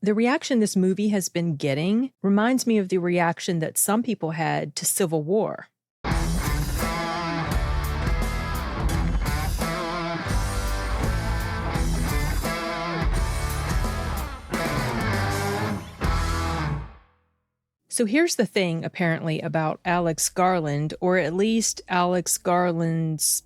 The reaction this movie has been getting reminds me of the reaction that some people had to Civil War. So here's the thing, apparently, about Alex Garland, or at least Alex Garland's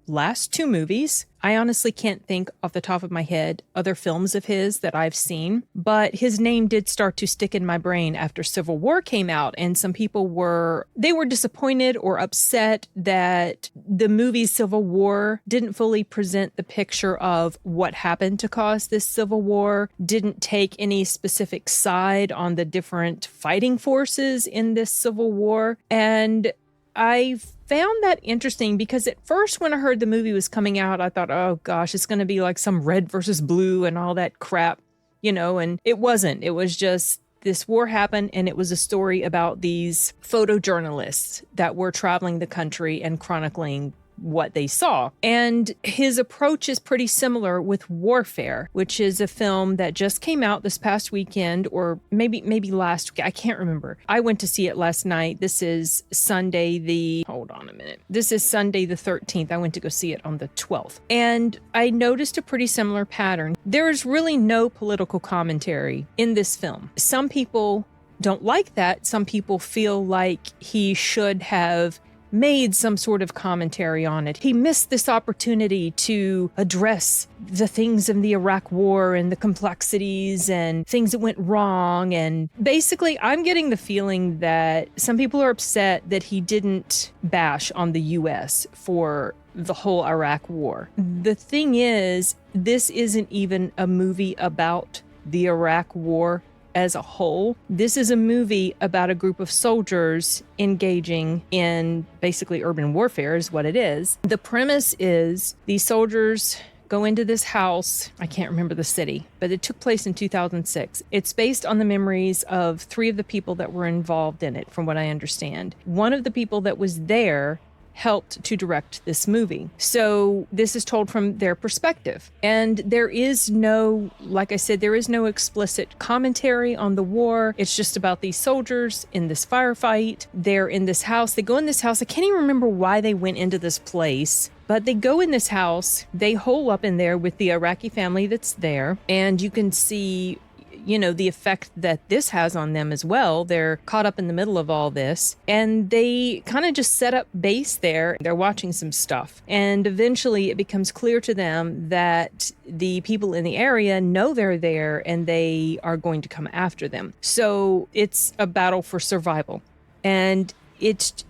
last two movies. I honestly can't think off the top of my head other films of his that I've seen, but his name did start to stick in my brain after Civil War came out, and some people were disappointed or upset that the movie Civil War didn't fully present the picture of what happened to cause this Civil War, didn't take any specific side on the different fighting forces in this Civil War, and I found that interesting because at first when I heard the movie was coming out, I thought, oh gosh, it's going to be like some red versus blue and all that crap, and it wasn't. It was just this war happened, and it was a story about these photojournalists that were traveling the country and chronicling what they saw. And his approach is pretty similar with Warfare, which is a film that just came out this past weekend, or maybe last week. I can't remember. I went to see it last night. This is Sunday the 13th. I went to go see it on the 12th. And I noticed a pretty similar pattern. There is really no political commentary in this film. Some people don't like that. Some people feel like he should have made some sort of commentary on it. He missed this opportunity to address the things in the Iraq War and the complexities and things that went wrong. And basically, I'm getting the feeling that some people are upset that he didn't bash on the U.S. for the whole Iraq War. The thing is, this isn't even a movie about the Iraq War as a whole. This is a movie about a group of soldiers engaging in basically urban warfare is what it is. The premise is these soldiers go into this house. I can't remember the city, but it took place in 2006. It's based on the memories of three of the people that were involved in it, from what I understand. One of the people that was there helped to direct this movie. So this is told from their perspective. And there is no, like I said, there is no explicit commentary on the war. It's just about these soldiers in this firefight. They're in this house. They go in this house. I can't even remember why they went into this place. But they go in this house. They hole up in there with the Iraqi family that's there. And you can see the effect that this has on them as well. They're caught up in the middle of all this, and they kind of just set up base there. They're watching some stuff, and eventually it becomes clear to them that the people in the area know they're there and they are going to come after them. So it's a battle for survival, and it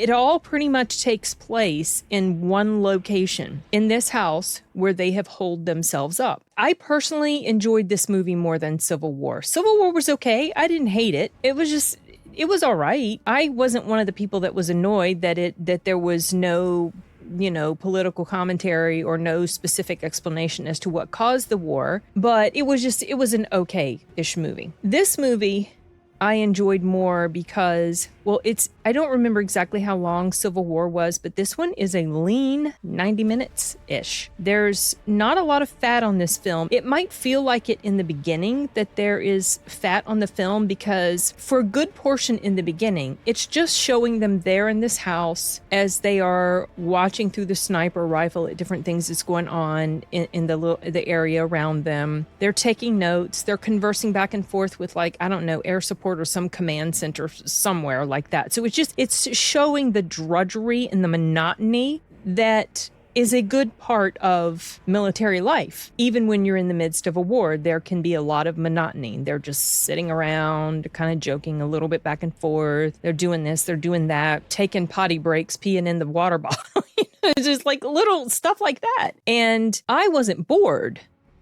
all pretty much takes place in one location, in this house where they have holed themselves up. I personally enjoyed this movie more than Civil War. Civil War was okay. I didn't hate it. It was all right. I wasn't one of the people that was annoyed that there was no political commentary or no specific explanation as to what caused the war, but it was an okay-ish movie. This movie I enjoyed more because, I don't remember exactly how long Civil War was, but this one is a lean 90 minutes-ish. There's not a lot of fat on this film. It might feel like it in the beginning that there is fat on the film because for a good portion in the beginning, it's just showing them there in this house as they are watching through the sniper rifle at different things that's going on in the area around them. They're taking notes. They're conversing back and forth with air support or some command center somewhere like that. So it's showing the drudgery and the monotony that is a good part of military life. Even when you're in the midst of a war, there can be a lot of monotony. They're just sitting around, kind of joking a little bit back and forth. They're doing this, they're doing that, taking potty breaks, peeing in the water bottle. Just like little stuff like that. And I wasn't bored.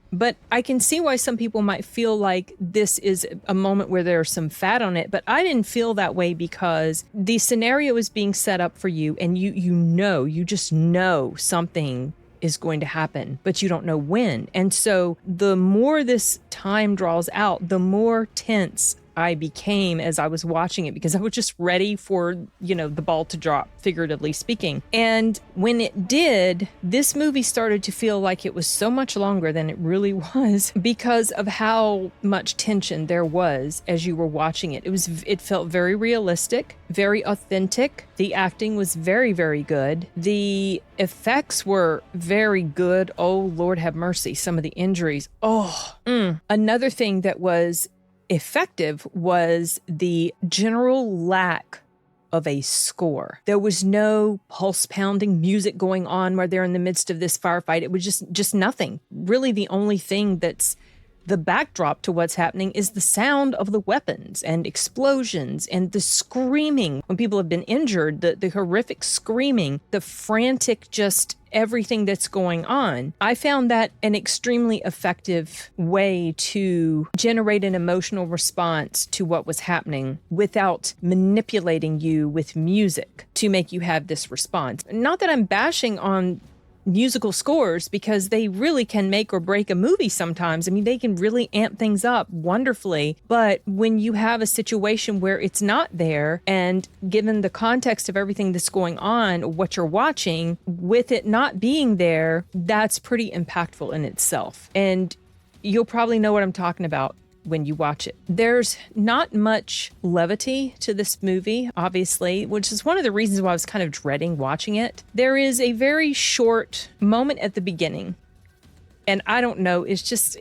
But I can see why some people might feel like this is a moment where there's some fat on it. But I didn't feel that way because the scenario is being set up for you, and you just know something is going to happen, but you don't know when. And so the more this time draws out, the more tense I became as I was watching it, because I was just ready for, the ball to drop, figuratively speaking. And when it did, this movie started to feel like it was so much longer than it really was, because of how much tension there was as you were watching it. It felt very realistic, very authentic. The acting was very, very good. The effects were very good. Oh, Lord have mercy. Some of the injuries. Another thing that was effective was the general lack of a score. There was no pulse pounding music going on where they're in the midst of this firefight. It was just nothing. Really, the only thing that's the backdrop to what's happening is the sound of the weapons and explosions and the screaming when people have been injured, the horrific screaming, the frantic, just everything that's going on. I found that an extremely effective way to generate an emotional response to what was happening without manipulating you with music to make you have this response. Not that I'm bashing on musical scores, because they really can make or break a movie sometimes. I mean, they can really amp things up wonderfully. But when you have a situation where it's not there, and given the context of everything that's going on, what you're watching, with it not being there, that's pretty impactful in itself. And you'll probably know what I'm talking about when you watch it. There's not much levity to this movie, obviously, which is one of the reasons why I was kind of dreading watching it. There is a very short moment at the beginning, and I don't know, it's just,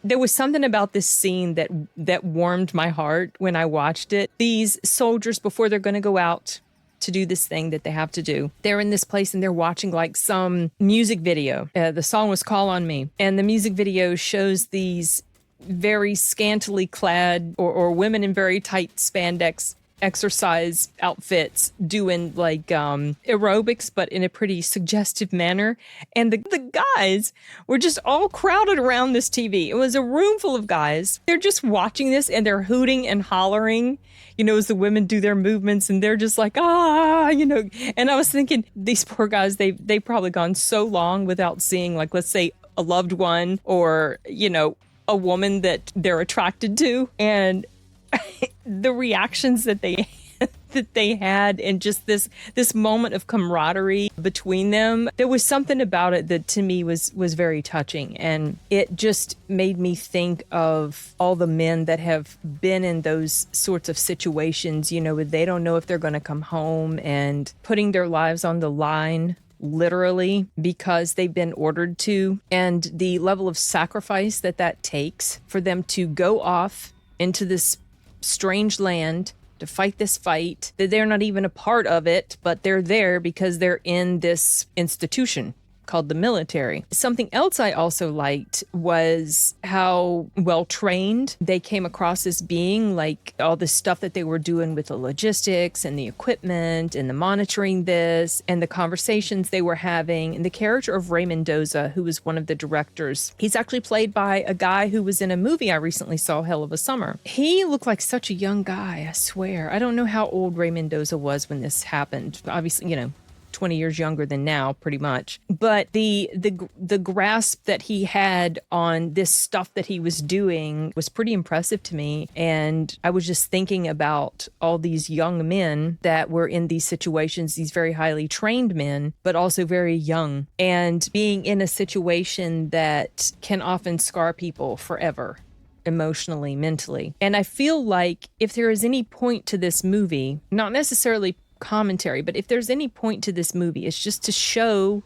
there was something about this scene that warmed my heart when I watched it. These soldiers, before they're going to go out to do this thing that they have to do, they're in this place and they're watching like some music video. The song was Call on Me, and the music video shows these very scantily clad or women in very tight spandex exercise outfits doing like aerobics, but in a pretty suggestive manner. And the guys were just all crowded around this TV. It was a room full of guys. They're just watching this and they're hooting and hollering, as the women do their movements, and they're just like, and I was thinking, these poor guys, they've probably gone so long without seeing, like, let's say a loved one or, a woman that they're attracted to, and the reactions that they had, and just this moment of camaraderie between them. There was something about it that to me was very touching, and it just made me think of all the men that have been in those sorts of situations, where they don't know if they're going to come home, and putting their lives on the line, literally, because they've been ordered to, and the level of sacrifice that takes for them to go off into this strange land to fight this fight, that they're not even a part of it, but they're there because they're in this institution called the military. Something else I also liked was how well trained they came across as being, like all the stuff that they were doing with the logistics and the equipment and the monitoring this and the conversations they were having. And the character of Ray Mendoza, who was one of the directors, he's actually played by a guy who was in a movie I recently saw, Hell of a Summer. He looked like such a young guy, I swear. I don't know how old Ray Mendoza was when this happened. Obviously, 20 years younger than now, pretty much. But the grasp that he had on this stuff that he was doing was pretty impressive to me. And I was just thinking about all these young men that were in these situations, these very highly trained men, but also very young, and being in a situation that can often scar people forever, emotionally, mentally. And I feel like if there is any point to this movie, not necessarily commentary, but if there's any point to this movie, it's just to show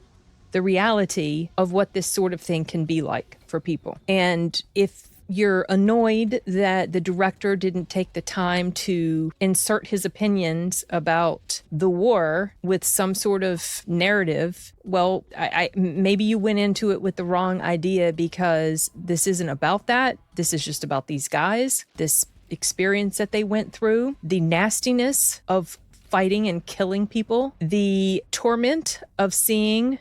the reality of what this sort of thing can be like for people. And if you're annoyed that the director didn't take the time to insert his opinions about the war with some sort of narrative, well, I maybe you went into it with the wrong idea, because this isn't about that. This is just about these guys, this experience that they went through, the nastiness of fighting and killing people, the torment of seeing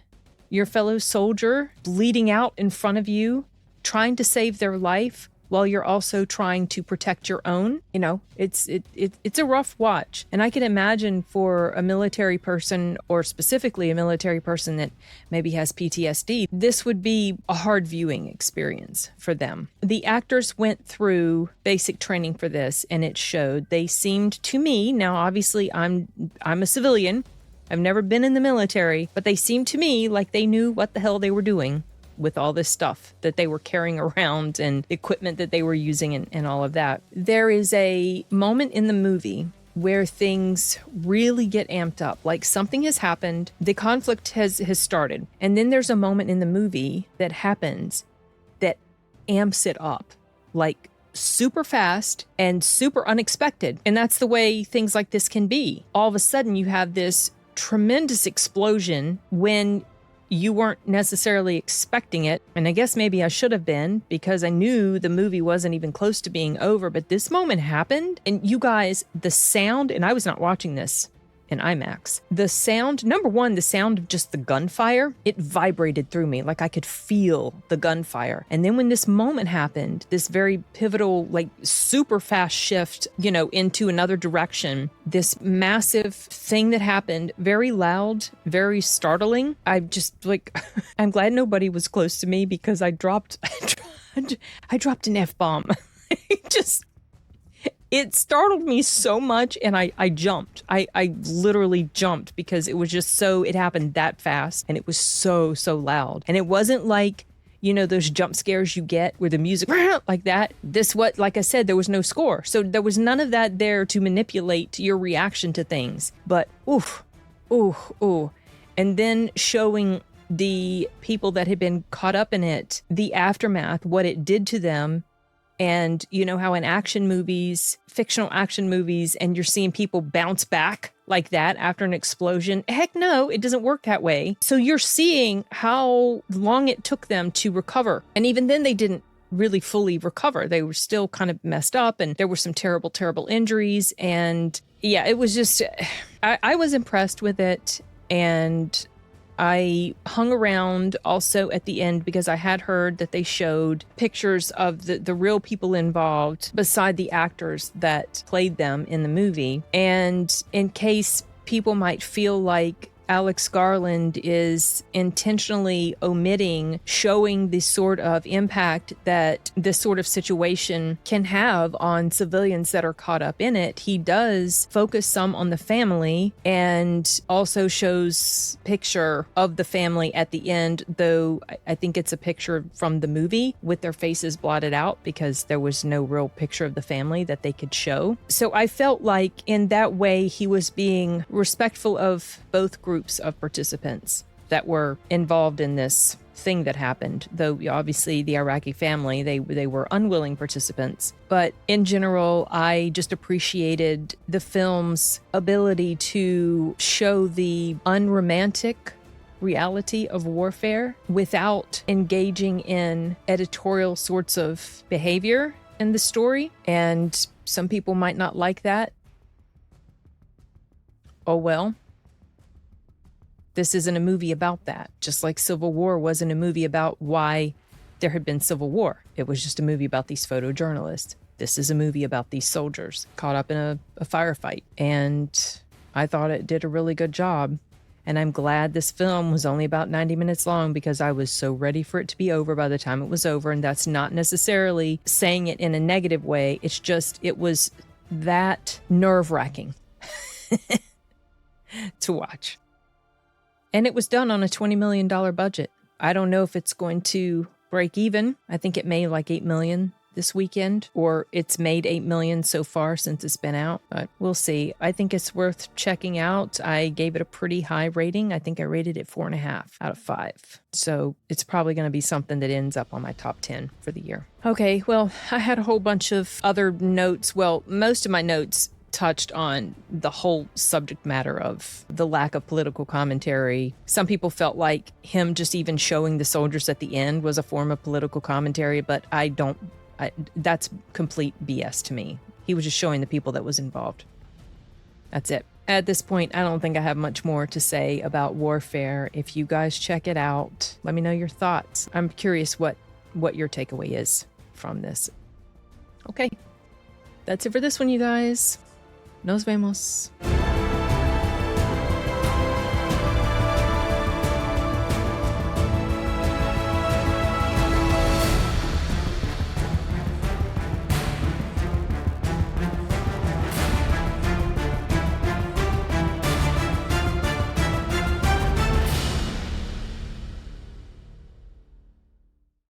your fellow soldier bleeding out in front of you, trying to save their life while you're also trying to protect your own. You know, it's a rough watch. And I can imagine for a military person, or specifically a military person that maybe has PTSD, this would be a hard viewing experience for them. The actors went through basic training for this, and it showed. They seemed to me, now obviously I'm a civilian, I've never been in the military, but they seemed to me like they knew what the hell they were doing with all this stuff that they were carrying around and equipment that they were using and all of that. There is a moment in the movie where things really get amped up, like something has happened, the conflict has started, and then there's a moment in the movie that happens that amps it up, like super fast and super unexpected. And that's the way things like this can be. All of a sudden you have this tremendous explosion when you weren't necessarily expecting it. And I guess maybe I should have been, because I knew the movie wasn't even close to being over, but this moment happened. And you guys, the sound, and I was not watching this in IMAX. The sound, number one, the sound of just the gunfire, it vibrated through me. Like I could feel the gunfire. And then when this moment happened, this very pivotal, like super fast shift, you know, into another direction, this massive thing that happened, very loud, very startling. I just like, I'm glad nobody was close to me, because I dropped an F-bomb. It startled me so much, and I jumped. I literally jumped, because it was just it happened that fast, and it was so loud. And it wasn't like, you know, those jump scares you get where the music like that. Like I said, there was no score. So there was none of that there to manipulate your reaction to things. But ooh. And then showing the people that had been caught up in it, the aftermath, what it did to them. And you know how in action movies, fictional action movies, and you're seeing people bounce back like that after an explosion? Heck no, it doesn't work that way. So you're seeing how long it took them to recover. And even then they didn't really fully recover. They were still kind of messed up, and there were some terrible, terrible injuries. And yeah, it was just, I was impressed with it. And I hung around also at the end, because I had heard that they showed pictures of the real people involved beside the actors that played them in the movie. And in case people might feel like Alex Garland is intentionally omitting showing the sort of impact that this sort of situation can have on civilians that are caught up in it, he does focus some on the family, and also shows picture of the family at the end, though I think it's a picture from the movie with their faces blotted out, because there was no real picture of the family that they could show. So I felt like in that way he was being respectful of both groups of participants that were involved in this thing that happened, though obviously the Iraqi family, they were unwilling participants. But in general, I just appreciated the film's ability to show the unromantic reality of warfare without engaging in editorial sorts of behavior in the story. And some people might not like that. Oh well. This isn't a movie about that. Just like Civil War wasn't a movie about why there had been civil war. It was just a movie about these photojournalists. This is a movie about these soldiers caught up in a firefight. And I thought it did a really good job. And I'm glad this film was only about 90 minutes long, because I was so ready for it to be over by the time it was over. And that's not necessarily saying it in a negative way. It's just, it was that nerve-wracking to watch. And it was done on a $20 million budget. I don't know if it's going to break even. I think it made like $8 million this weekend, or it's made $8 million so far since it's been out, but we'll see. I think it's worth checking out. I gave it a pretty high rating. I think I rated it 4.5 out of 5. So it's probably going to be something that ends up on my top 10 for the year. Okay, well, I had a whole bunch of other notes. Well, most of my notes touched on the whole subject matter of the lack of political commentary. Some people felt like him just even showing the soldiers at the end was a form of political commentary, but that's complete BS to me. He was just showing the people that was involved. That's it. At this point, I don't think I have much more to say about Warfare. If you guys check it out, let me know your thoughts. I'm curious what your takeaway is from this. Okay. That's it for this one, you guys. Nos vemos.